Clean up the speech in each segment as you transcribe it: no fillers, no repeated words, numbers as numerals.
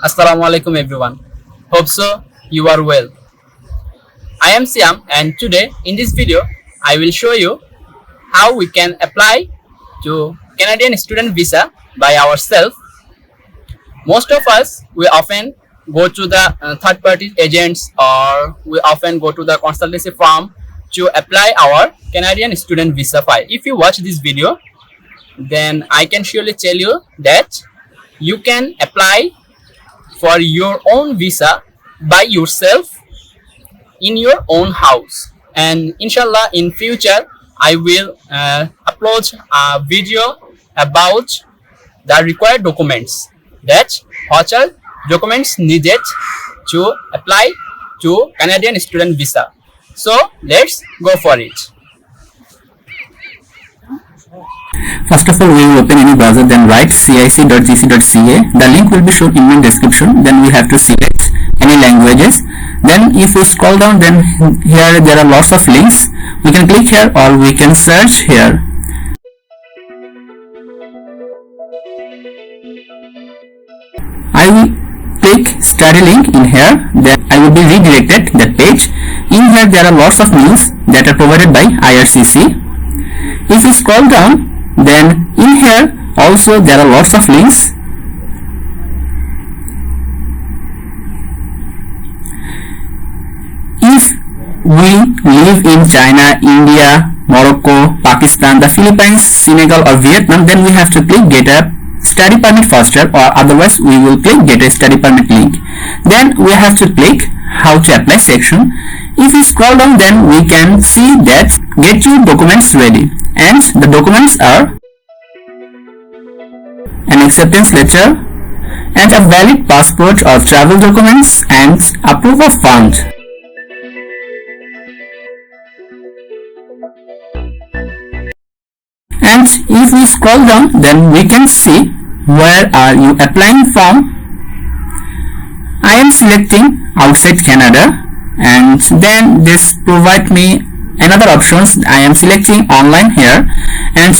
Assalamu alaikum everyone. Hope so you are well. I am Siam and today in this video I will show you how we can apply to Canadian student visa by ourselves. Most of us we often go to the third party agents or we often go to the consultancy firm to apply our Canadian student visa file. If you watch this video, then I can surely tell you that you can apply for your own visa by yourself in your own house. And inshallah in future I will upload a video about the required documents, that what are documents needed to apply to Canadian student visa. So let's go for it. First of all, we will open any browser, then write cic.gc.ca. The link will be shown in my description. Then we have to select any languages. Then if we scroll down, then here there are lots of links. We can click here or we can search here. I will click study link in here. Then I will be redirected that page. In here there are lots of news that are provided by IRCC. If you scroll down, then in here also there are lots of links. If we live in China, India, Morocco, Pakistan, the Philippines, Senegal or Vietnam, then we have to click get a study permit faster, or otherwise we will click get a study permit link. Then we have to click how to apply section. If we scroll down, then we can see that get your documents ready, and the documents are an acceptance letter and a valid passport or travel documents and a proof of fund. And if we scroll down, then we can see where are you applying from. I am selecting outside Canada, and then this provide me another options. I am selecting online here, and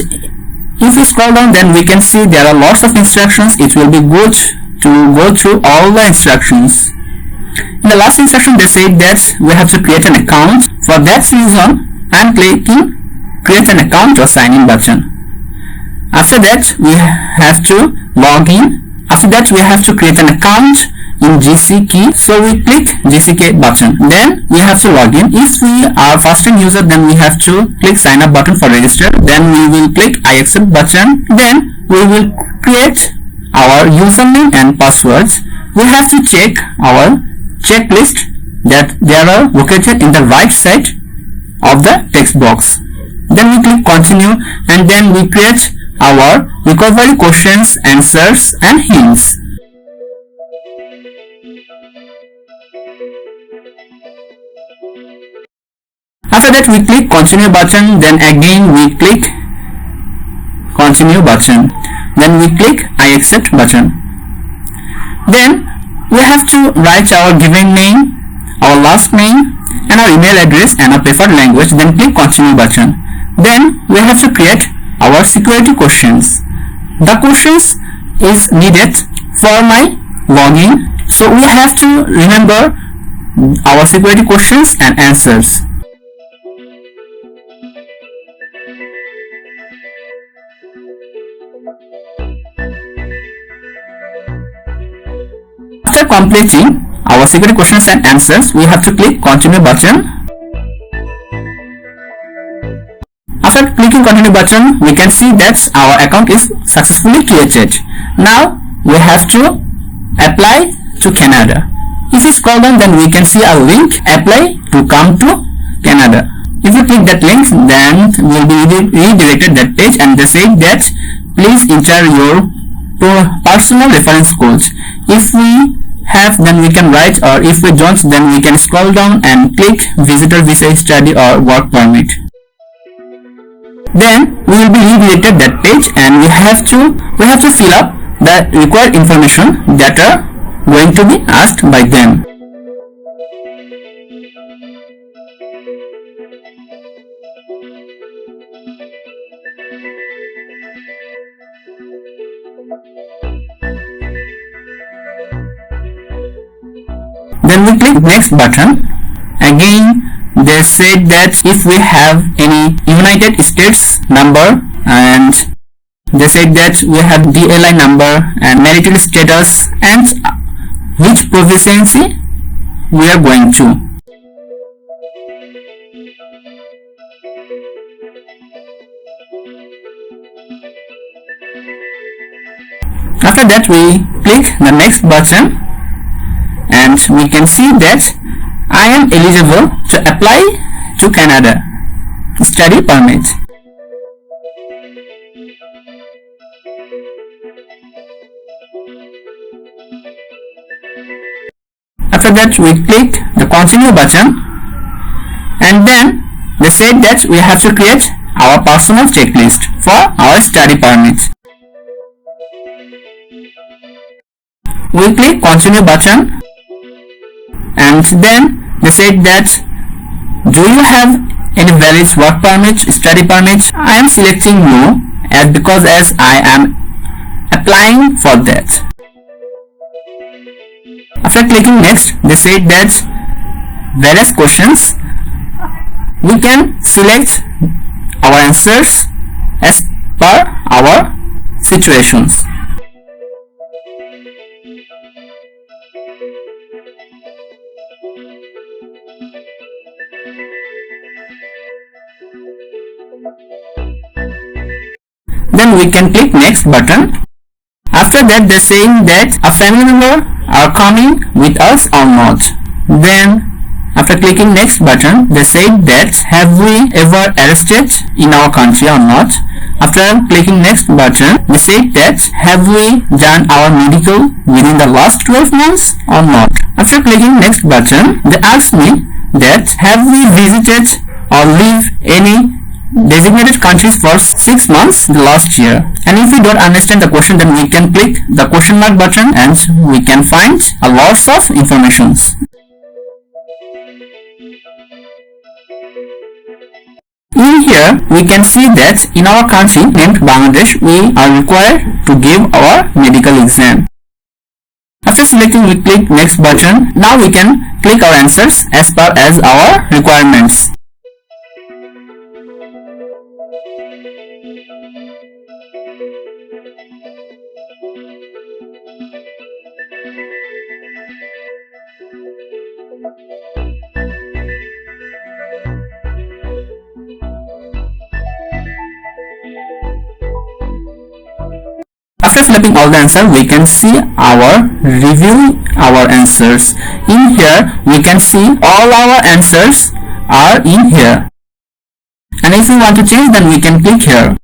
if we scroll down, then we can see there are lots of instructions. It will be good to go through all the instructions. In the last instruction they said that we have to create an account. For that reason I am clicking create an account or sign in button. After that we have to log in. After that we have to create an account in GCKey, so we click GCKey button. Then we have to log in. If we are first time user, then we have to click sign up button for register. Then we will click I accept button. Then we will create our username and passwords. We have to check our checklist that they are located in the right side of the text box. Then we click continue, and then we create our recovery questions, answers and hints. After that we click continue button, then again we click continue button, then we click I accept button. Then we have to write our given name, our last name and our email address and our preferred language, then click continue button. Then we have to create our security questions. The questions is needed for my login, so we have to remember our security questions and answers. After completing our security questions and answers, we have to click continue button. After clicking continue button, we can see that our account is successfully created. Now we have to apply to Canada. If we scroll down, then we can see a link apply to come to Canada. If you click that link, then we will be redirected that page, and they say that please enter your personal reference codes. If we have, then we can write, or if we don't, then we can scroll down and click visitor visa, study or work permit. Then we will be redirected that page, and we have to fill up the required information that are going to be asked by them. Then we click next button. Again they said that if we have any United States number, and they said that we have DLI number and marital status and which proficiency we are going to. After that we click the next button and we can see that I am eligible to apply to Canada study permit. After that we click the continue button, and then they said that we have to create our personal checklist for our study permit. We click continue button, and then they said that do you have any valid work permit, study permit? I am selecting no because I am applying for that. After clicking next, they said that various questions, we can select our answers as per our situations. Then we can click next button. After that they're saying that a family member are coming with us or not. Then after clicking next button they said that have we ever arrested in our country or not. After clicking next button they said that have we done our medical within the last 12 months or not. After clicking next button they asked me that have we visited or lived any designated countries for 6 months the last year. And if we don't understand the question, then we can click the question mark button and we can find a lots of informations. In here we can see that in our country named Bangladesh we are required to give our medical exam. After selecting we click next button. Now we can click our answers as per as our requirements. After selecting all the answers, we can see our review our answers. In here, we can see all our answers are in here. And if we want to change, then we can click here.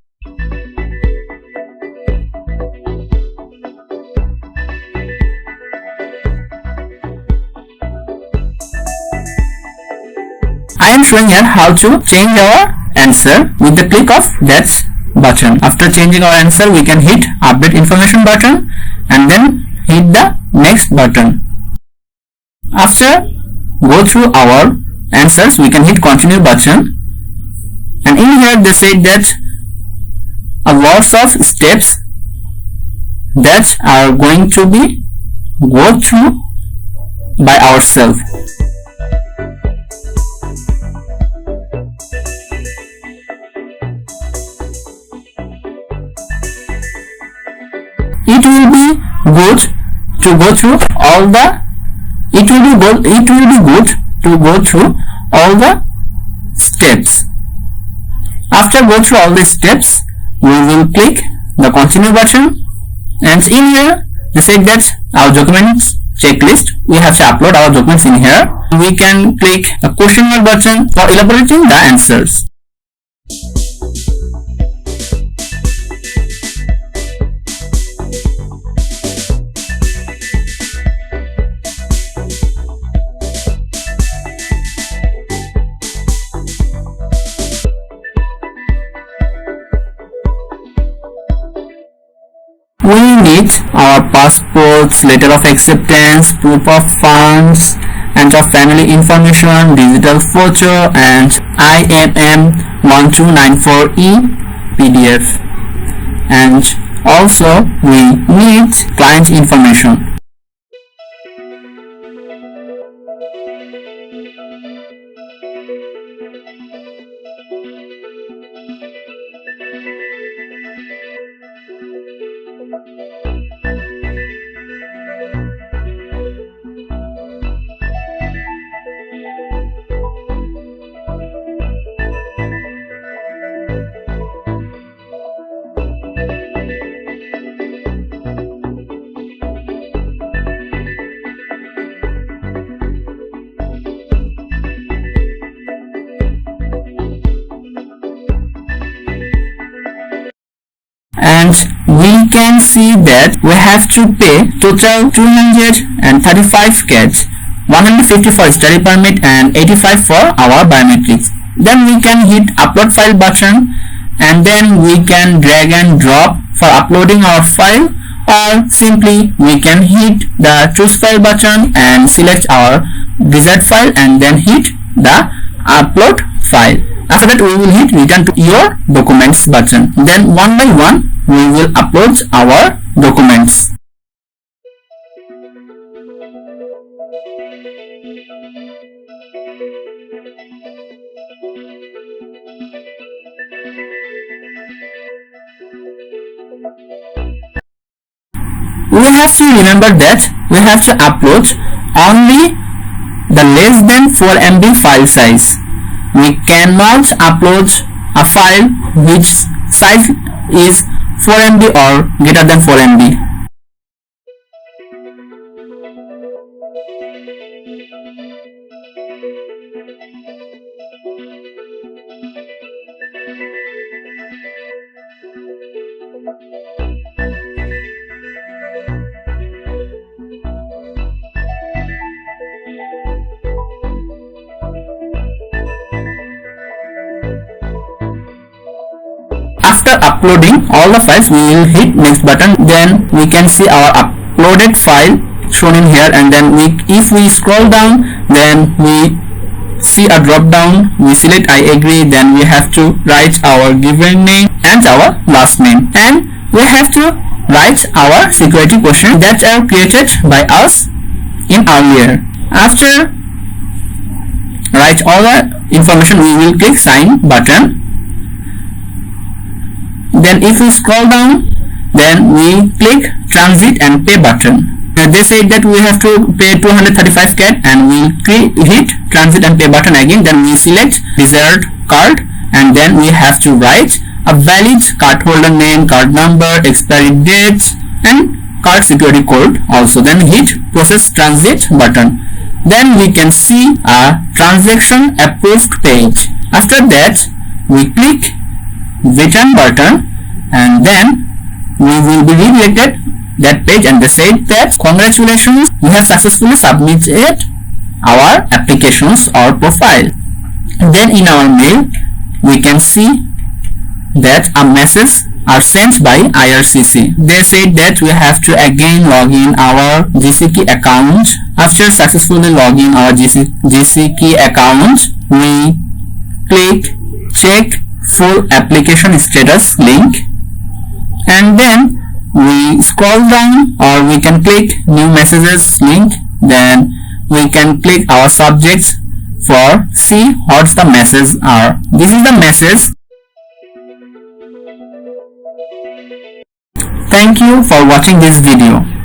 I am showing here how to change our answer with the click of that button. After changing our answer, we can hit update information button and then hit the next button. After go through our answers, we can hit continue button, and in here they said that a lots of steps that are going to be go through by ourselves. It will be good to go through all the steps. After go through all the steps, we will click the continue button, and in here they said that our documents checklist, we have to upload our documents in here. We can click the question mark button for elaborating the answers. We need our passports, letter of acceptance, proof of funds, and our family information, digital photo, and IMM 1294E PDF. And also we need client information. we can see that we have to pay total 235 CAD, 150 for study permit and 85 for our biometrics. Then we can hit upload file button, and then we can drag and drop for uploading our file, or simply we can hit the choose file button and select our desired file and then hit the upload file. After that we will hit return to your documents button. Then one by one we will upload our documents. We have to remember that we have to upload only the less than 4 MB file size. We cannot upload a file which size is 4 MB or greater than 4 MB. After uploading all the files, we will hit next button. Then we can see our uploaded file shown in here, and then if we scroll down, then we see a drop down. We select I agree. Then we have to write our given name and our last name, and we have to write our security question that are created by us in earlier. After write all the information, we will click sign button. Then if we scroll down, then we click transit and pay button. They said that we have to pay 235 CAD, and we hit transit and pay button again. Then we select desired card, and then we have to write a valid cardholder name, card number, expiry date and card security code also. Then hit process transit button. Then we can see a transaction approved page. After that we click return button, and then we will be redirected that page, and they said that congratulations, you have successfully submitted our applications or profile. Then in our mail we can see that a message are sent by IRCC. They said that we have to again log in our GCKey account. After successfully logging our GCKey account, we click check full application status link, and then we scroll down, or we can click new messages link. Then we can click our subjects for see what the message are. This is the message. Thank you for watching this video.